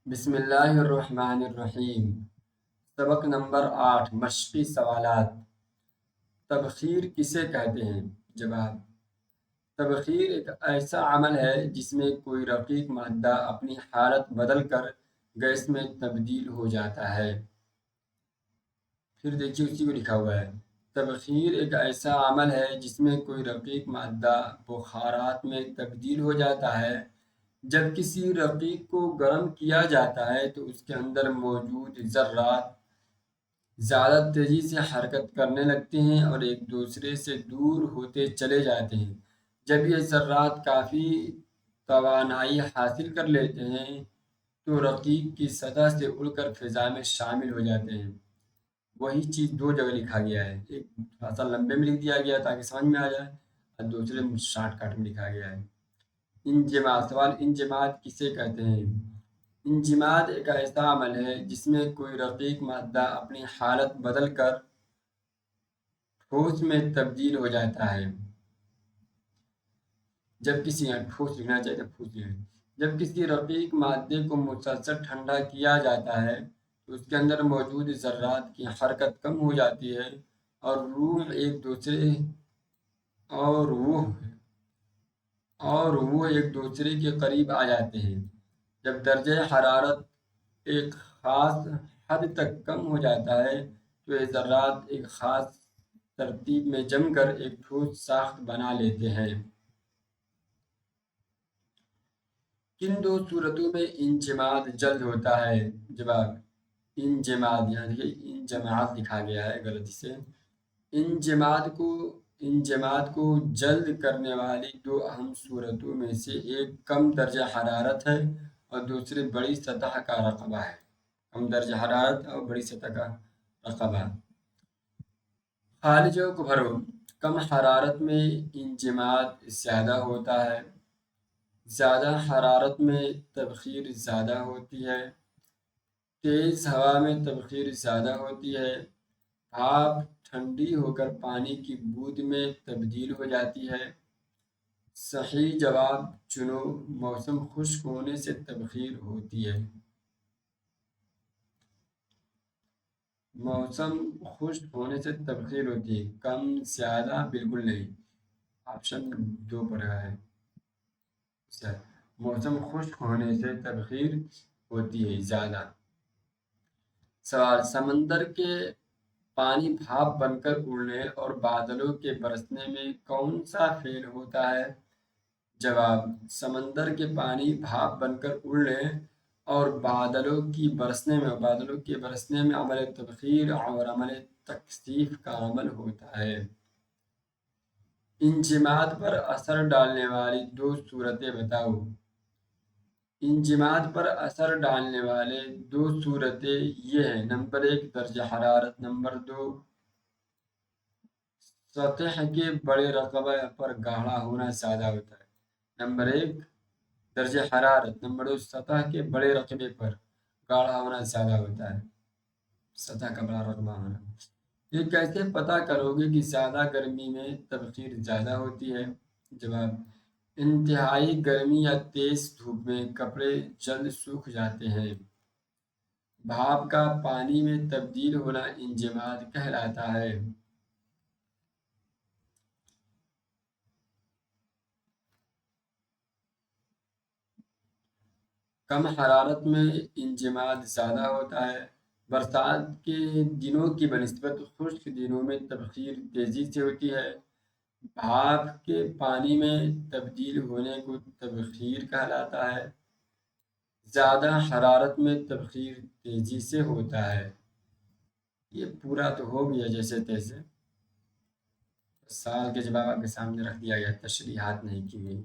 بسم اللہ الرحمن الرحیم۔ سبق نمبر 8، مشقی سوالات۔ تبخیر کسے کہتے ہیں؟ جواب: تبخیر ایک ایسا عمل ہے جس میں کوئی رقیق مادہ اپنی حالت بدل کر گیس میں تبدیل ہو جاتا ہے۔ پھر دیکھیے اسی کو لکھا ہوا ہے، تبخیر ایک ایسا عمل ہے جس میں کوئی رقیق مادہ بخارات میں تبدیل ہو جاتا ہے۔ جب کسی رقیق کو گرم کیا جاتا ہے تو اس کے اندر موجود ذرات زیادہ تیزی سے حرکت کرنے لگتے ہیں اور ایک دوسرے سے دور ہوتے چلے جاتے ہیں۔ جب یہ ذرات کافی توانائی حاصل کر لیتے ہیں تو رقیق کی سطح سے اڑ کر فضا میں شامل ہو جاتے ہیں۔ وہی چیز دو جگہ لکھا گیا ہے، ایک تھوڑا سا لمبے میں لکھ دیا گیا ہے تاکہ سمجھ میں آ جائے، اور دوسرے میں شارٹ کٹ میں لکھا گیا ہے۔ انجماد، سوال: انجماد کسے کہتے ہیں؟ انجماد ایک ایسا عمل ہے جس میں کوئی رقیق مادہ اپنی حالت بدل کر ٹھوس میں تبدیل ہو جاتا ہے۔ جب کسی ٹھوس لکھنا چاہیے ٹھوس لکھنا۔ جب کسی رقیق مادے کو مسلسل ٹھنڈا کیا جاتا ہے تو اس کے اندر موجود ذرات کی حرکت کم ہو جاتی ہے اور وہ ایک دوسرے کے قریب آ جاتے ہیں۔ جب درجہ حرارت ایک خاص حد تک کم ہو جاتا ہے تو یہ ذرات ایک خاص ترتیب میں جم کر ایک ٹھوس ساخت بنا لیتے ہیں۔ کن دو صورتوں میں انجماد جلد ہوتا ہے؟ جواب: انجماد، یعنی کہ انجماد لکھا گیا ہے غلطی سے۔ انجماد کو جلد کرنے والی دو اہم صورتوں میں سے ایک کم درجہ حرارت ہے اور دوسری بڑی سطح کا رقبہ ہے۔ کم درجہ حرارت اور بڑی سطح کا رقبہ۔ خالصوں کو بھرو: کم حرارت میں انجماد زیادہ ہوتا ہے، زیادہ حرارت میں تبخیر زیادہ ہوتی ہے، تیز ہوا میں تبخیر زیادہ ہوتی ہے، بھاپ ٹھنڈی ہو کر پانی کی بوند میں تبدیل ہو جاتی ہے۔ صحیح جواب چنو۔ موسم خشک ہونے سے تبخیر ہوتی ہے۔ موسم خشک ہونے سے تبخیر ہوتی ہے، کم زیادہ بالکل نہیں۔ آپشن 2 پر ہے، موسم خشک ہونے سے تبخیر ہوتی ہے زیادہ۔ سوال: سمندر کے پانی بھاپ بن کر اڑنے اور بادلوں کے برسنے میں کون سا فعل ہوتا ہے؟ جواب: سمندر کے پانی بھاپ بن کر اڑنے اور بادلوں کے برسنے میں عمل تبخیر اور عمل تکثیف کا عمل ہوتا ہے۔ انجماد پر اثر ڈالنے والی دو صورتیں بتاؤ۔ انجماد پر اثر ڈالنے والے دو صورتیں یہ ہیں: نمبر 1 درجہ حرارت، نمبر 2 سطح کے بڑے رقبہ پر گاڑھا ہونا زیادہ ہوتا ہے۔ نمبر 1 درجہ حرارت، نمبر 2 سطح کے بڑے رقبے پر گاڑھا ہونا زیادہ ہوتا ہے۔ سطح کا بڑا رقبہ ہونا۔ یہ کیسے پتہ کرو گے کہ زیادہ گرمی میں تبخیر زیادہ ہوتی ہے؟ جواب: انتہائی گرمی یا تیز دھوپ میں کپڑے جلد سوکھ جاتے ہیں۔ بھاپ کا پانی میں تبدیل ہونا انجماد کہلاتا ہے۔ کم حرارت میں انجماد زیادہ ہوتا ہے۔ برسات کے دنوں کی بنسبت خشک دنوں میں تبخیر تیزی سے ہوتی ہے۔ بھاپ کے پانی میں تبدیل ہونے کو تبخیر کہلاتا ہے۔ زیادہ حرارت میں تبخیر تیزی سے ہوتا ہے۔ یہ پورا تو ہو گیا جیسے تیسے، سوال کے جواب آپ کے سامنے رکھ دیا گیا، تشریحات نہیں کی گئی۔